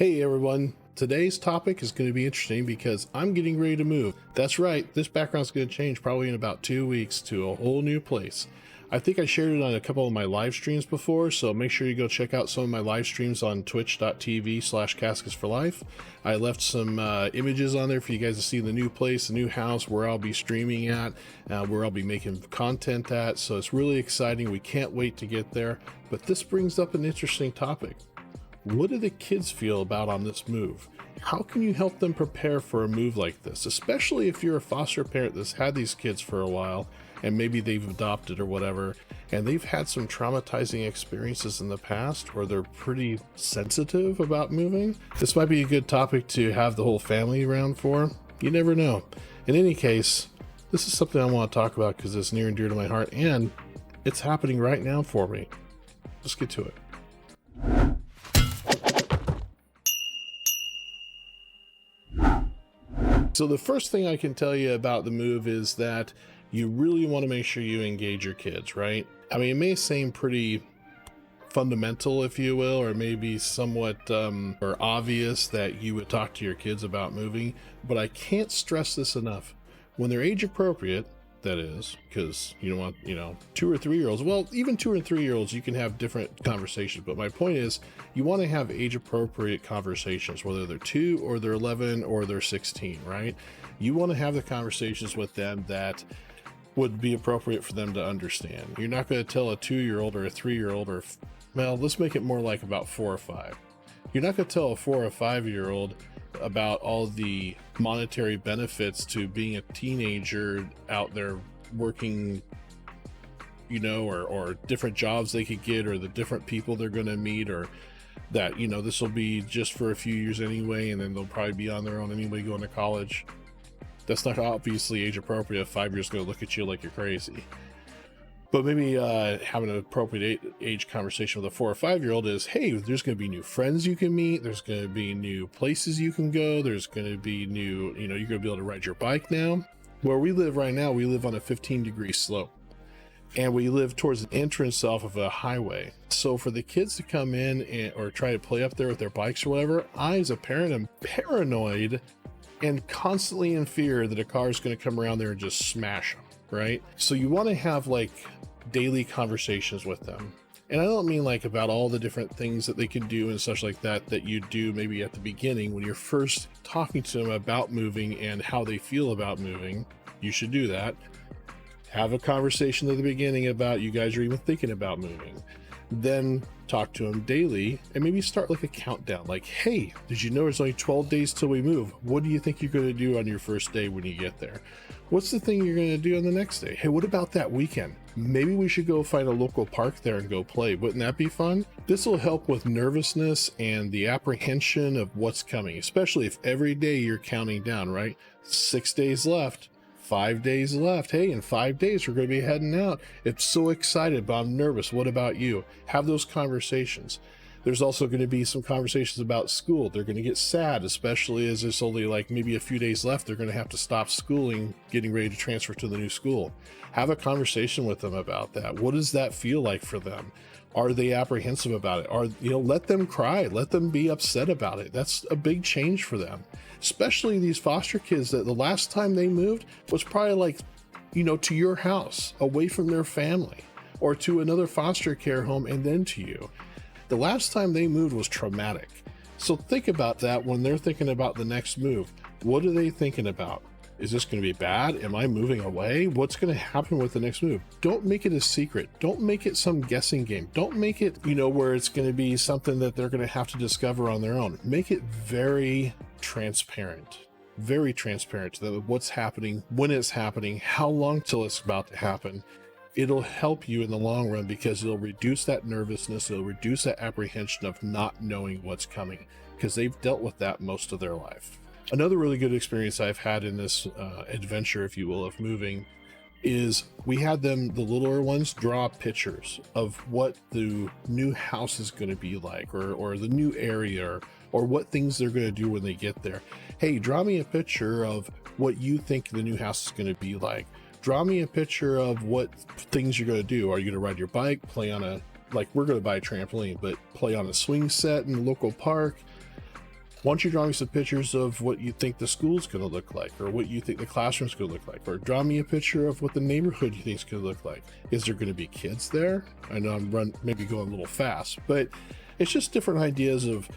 Hey everyone, today's topic is going to be interesting because I'm getting ready to move. That's right, this background's going to change probably in about 2 weeks to a whole new place. I think I shared it on a couple of my live streams before, so make sure you go check out some of my live streams on twitch.tv/casketsforlife. I left some images on there for you guys to see the new place, the new house, where I'll be streaming at, where I'll be making content at, so it's really exciting. We can't wait to get there, but this brings up an interesting topic. What do the kids feel about on this move? How can you help them prepare for a move like this, especially if you're a foster parent that's had these kids for a while and maybe they've adopted or whatever, and they've had some traumatizing experiences in the past, or they're pretty sensitive about moving? This might be a good topic to have the whole family around for. You never know. In any case, this is something I want to talk about because it's near and dear to my heart, and it's happening right now for me. Let's get to it. So the first thing I can tell you about the move is that you really want to make sure you engage your kids, right? I mean, it may seem pretty fundamental, if you will, or maybe somewhat or obvious that you would talk to your kids about moving, but I can't stress this enough. When they're age appropriate, that is, because you don't want, 2 or 3 year olds, well, even 2 and 3 year olds, you can have different conversations, but my point is you want to have age appropriate conversations, whether they're 2 or they're 11 or they're 16, right? You want to have the conversations with them that would be appropriate for them to understand. You're not going to tell a 2-year-old or a 3-year-old, or, well, let's make it more like about 4 or 5. You're not going to tell a 4 or 5-year-old about all the monetary benefits to being a teenager out there working, or different jobs they could get, or the different people they're going to meet, or that, this will be just for a few years anyway, and then they'll probably be on their own anyway going to college. That's not obviously age appropriate. 5 years ago, look at you like you're crazy. But maybe having an appropriate age conversation with a 4 or 5-year-old is, hey, there's going to be new friends you can meet. There's going to be new places you can go. There's going to be new, you're going to be able to ride your bike now. Where we live right now, we live on a 15-degree slope. And we live towards an entrance off of a highway. So for the kids to come in or try to play up there with their bikes or whatever, I, as a parent, am paranoid and constantly in fear that a car is going to come around there and just smash them, right? So you want to have like daily conversations with them. And I don't mean like about all the different things that they can do and such like that you do maybe at the beginning when you're first talking to them about moving and how they feel about moving. You should do that. Have a conversation at the beginning about you guys are even thinking about moving. Then talk to them daily and maybe start like a countdown, like, hey, did you know it's only 12 days till we move? What do you think you're going to do on your first day when you get there? What's the thing you're going to do on the next day? Hey, what about that weekend? Maybe we should go find a local park there and go play. Wouldn't that be fun? This will help with nervousness and the apprehension of what's coming, especially if every day you're counting down, right? 6 days left. 5 days left. Hey, in 5 days, we're going to be heading out. It's so excited, but I'm nervous. What about you? Have those conversations. There's also going to be some conversations about school. They're going to get sad, especially as there's only like maybe a few days left. They're going to have to stop schooling, getting ready to transfer to the new school. Have a conversation with them about that. What does that feel like for them? Are they apprehensive about it? Let them cry. Let them be upset about it. That's a big change for them. Especially these foster kids that the last time they moved was probably like, to your house, away from their family, or to another foster care home, and then to you. The last time they moved was traumatic. So think about that when they're thinking about the next move. What are they thinking about? Is this going to be bad? Am I moving away? What's going to happen with the next move? Don't make it a secret. Don't make it some guessing game. Don't make it, where it's going to be something that they're going to have to discover on their own. Make it very transparent to them, what's happening, when it's happening, how long till it's about to happen. It'll help you in the long run because it'll reduce that nervousness. It'll reduce that apprehension of not knowing what's coming because they've dealt with that most of their life. Another really good experience I've had in this adventure, if you will, of moving is we had them, the littler ones, draw pictures of what the new house is going to be like, or the new area, or what things they're going to do when they get there. Hey, draw me a picture of what you think the new house is going to be like. Draw me a picture of what things you're going to do. Are you going to ride your bike, play on we're going to buy a trampoline, but play on a swing set in the local park? Why don't you draw me some pictures of what you think the school's going to look like, or what you think the classroom's going to look like, or draw me a picture of what the neighborhood you think is going to look like. Is there going to be kids there? I know I'm maybe going a little fast, but it's just different ideas of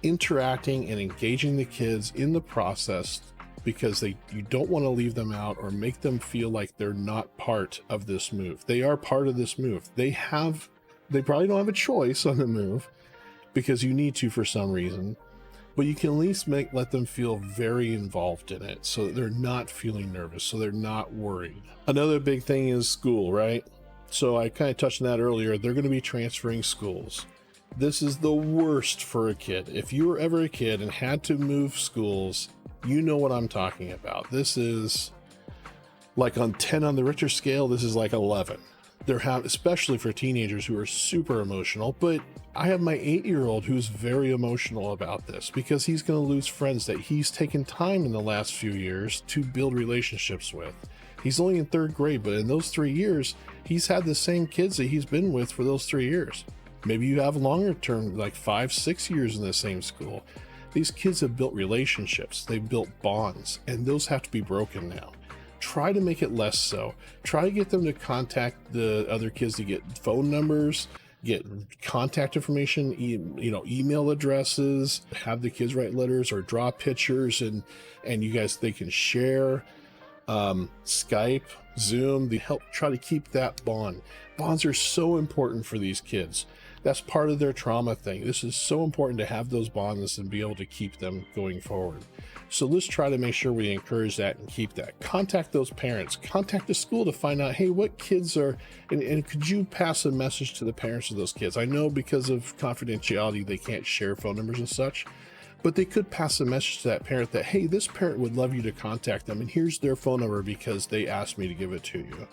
interacting and engaging the kids in the process, because you don't want to leave them out or make them feel like they're not part of this move. They are part of this move. They probably don't have a choice on the move because you need to for some reason, but you can at least let them feel very involved in it so that they're not feeling nervous, so they're not worried. Another big thing is school, right? So I kind of touched on that earlier. They're going to be transferring schools. This is the worst for a kid. If you were ever a kid and had to move schools, you know what I'm talking about. This is like on 10 on the Richter scale, this is like 11. Especially for teenagers who are super emotional, but I have my 8-year-old who's very emotional about this because he's going to lose friends that he's taken time in the last few years to build relationships with. He's only in 3rd grade, but in those 3 years, he's had the same kids that he's been with for those 3 years. Maybe you have longer term, like 5-6 years in the same school. These kids have built relationships, they've built bonds, and those have to be broken now. Try to make it less so. Try to get them to contact the other kids to get phone numbers, get contact information, email addresses, have the kids write letters or draw pictures, and they can share. Skype, Zoom, they help try to keep that bond. Bonds are so important for these kids. That's part of their trauma thing. This is so important to have those bonds and be able to keep them going forward. So let's try to make sure we encourage that and keep that. Contact those parents, contact the school to find out, hey, what kids are, and could you pass a message to the parents of those kids? I know because of confidentiality, they can't share phone numbers and such, but they could pass a message to that parent that, hey, this parent would love you to contact them, and here's their phone number because they asked me to give it to you.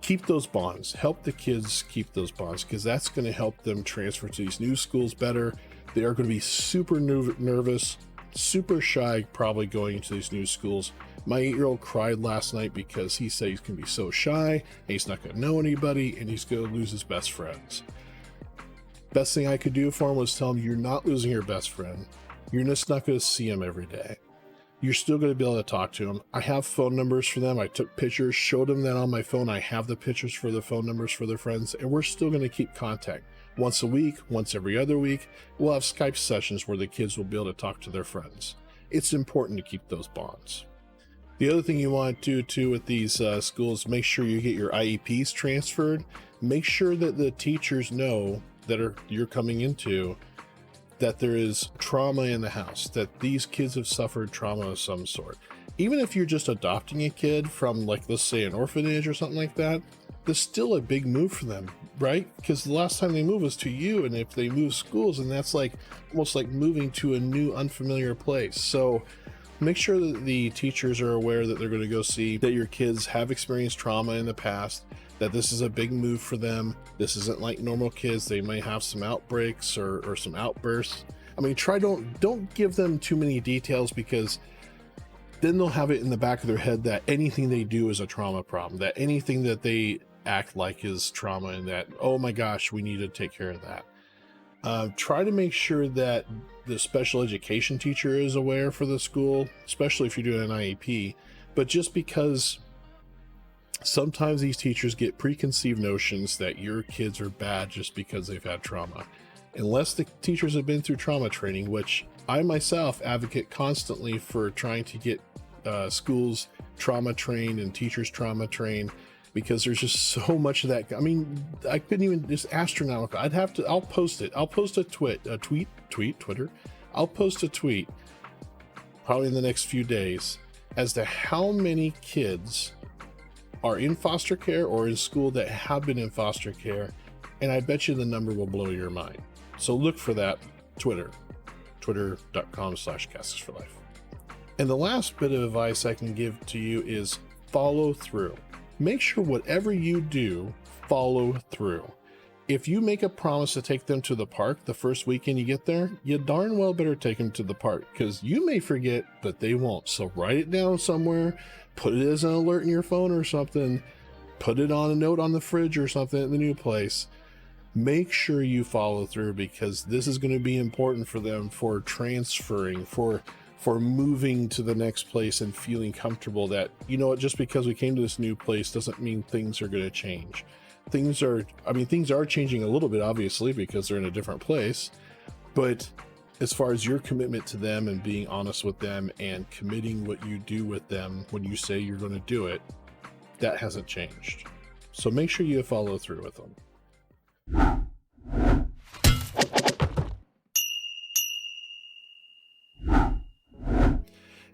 Keep those bonds. Help the kids keep those bonds, because that's going to help them transfer to these new schools better. They are going to be super nervous, super shy, probably going into these new schools. My 8-year-old cried last night because he said he's going to be so shy, and he's not going to know anybody, and he's going to lose his best friends. Best thing I could do for him was tell him, you're not losing your best friend. You're just not going to see him every day. You're still going to be able to talk to them. I have phone numbers for them. I took pictures, showed them that on my phone. I have the pictures for the phone numbers for their friends, and we're still going to keep contact. Once a week, once every other week, we'll have Skype sessions where the kids will be able to talk to their friends. It's important to keep those bonds. The other thing you want to do too with these schools, make sure you get your IEPs transferred. Make sure that the teachers know that you're coming into that there is trauma in the house, that these kids have suffered trauma of some sort. Even if you're just adopting a kid from, like, let's say an orphanage or something like that, that's still a big move for them, right? Because the last time they move was to you, and if they move schools, and that's like almost like moving to a new unfamiliar place. So make sure that the teachers are aware that they're going to go see that your kids have experienced trauma in the past, that this is a big move for them. This isn't like normal kids. They may have some outbreaks or some outbursts. I mean, don't give them too many details, because then they'll have it in the back of their head that anything they do is a trauma problem, that anything that they act like is trauma, and that, oh my gosh, we need to take care of that. Try to make sure that the special education teacher is aware for the school, especially if you're doing an IEP. But just because sometimes these teachers get preconceived notions that your kids are bad just because they've had trauma. Unless the teachers have been through trauma training, which I myself advocate constantly for trying to get schools trauma trained and teachers trauma trained, because there's just so much of that. I mean, I couldn't even, just astronomical. I'll post it. I'll post a Twitter. I'll post a tweet probably in the next few days as to how many kids are in foster care or in school that have been in foster care. And I bet you the number will blow your mind. So look for that. Twitter.com/CastesForLife. And the last bit of advice I can give to you is follow through. Make sure whatever you do, follow through. If you make a promise to take them to the park the first weekend you get there, you darn well better take them to the park, because you may forget, but they won't. So write it down somewhere, put it as an alert in your phone or something, put it on a note on the fridge or something at the new place. make sure you follow through, because this is going to be important for them for transferring, for moving to the next place and feeling comfortable that, you know what, just because we came to this new place doesn't mean things are going to change. Things are changing a little bit, obviously, because they're in a different place, but as far as your commitment to them and being honest with them and committing what you do with them when you say you're going to do it, that hasn't changed. So make sure you follow through with them.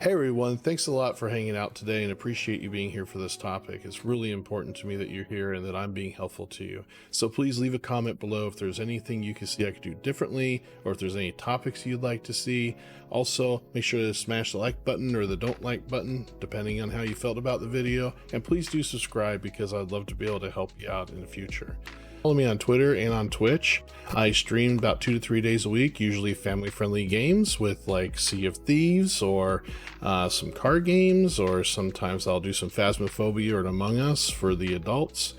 Hey everyone, thanks a lot for hanging out today, and appreciate you being here for this topic. It's really important to me that you're here and that I'm being helpful to you. So please leave a comment below if there's anything you can see I could do differently, or if there's any topics you'd like to see. Also, make sure to smash the like button or the don't like button, depending on how you felt about the video. And please do subscribe, because I'd love to be able to help you out in the future. Follow me on Twitter and on Twitch. I stream about 2 to 3 days a week, usually family-friendly games with like Sea of Thieves or some card games, or sometimes I'll do some Phasmophobia or an Among Us for the adults.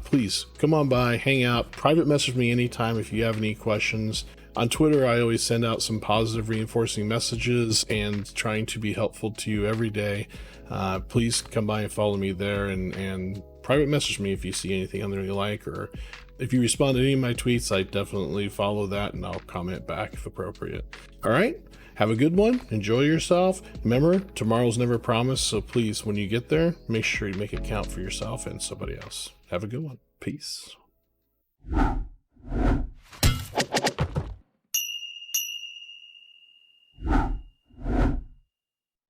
Please come on by, hang out, private message me anytime if you have any questions. On Twitter, I always send out some positive reinforcing messages and trying to be helpful to you every day. Please come by and follow me there, and private message me if you see anything on there you like, or if you respond to any of my tweets, I definitely follow that and I'll comment back if appropriate. All right, have a good one. Enjoy yourself. Remember, tomorrow's never promised, so please, when you get there, make sure you make it count for yourself and somebody else. Have a good one. Peace.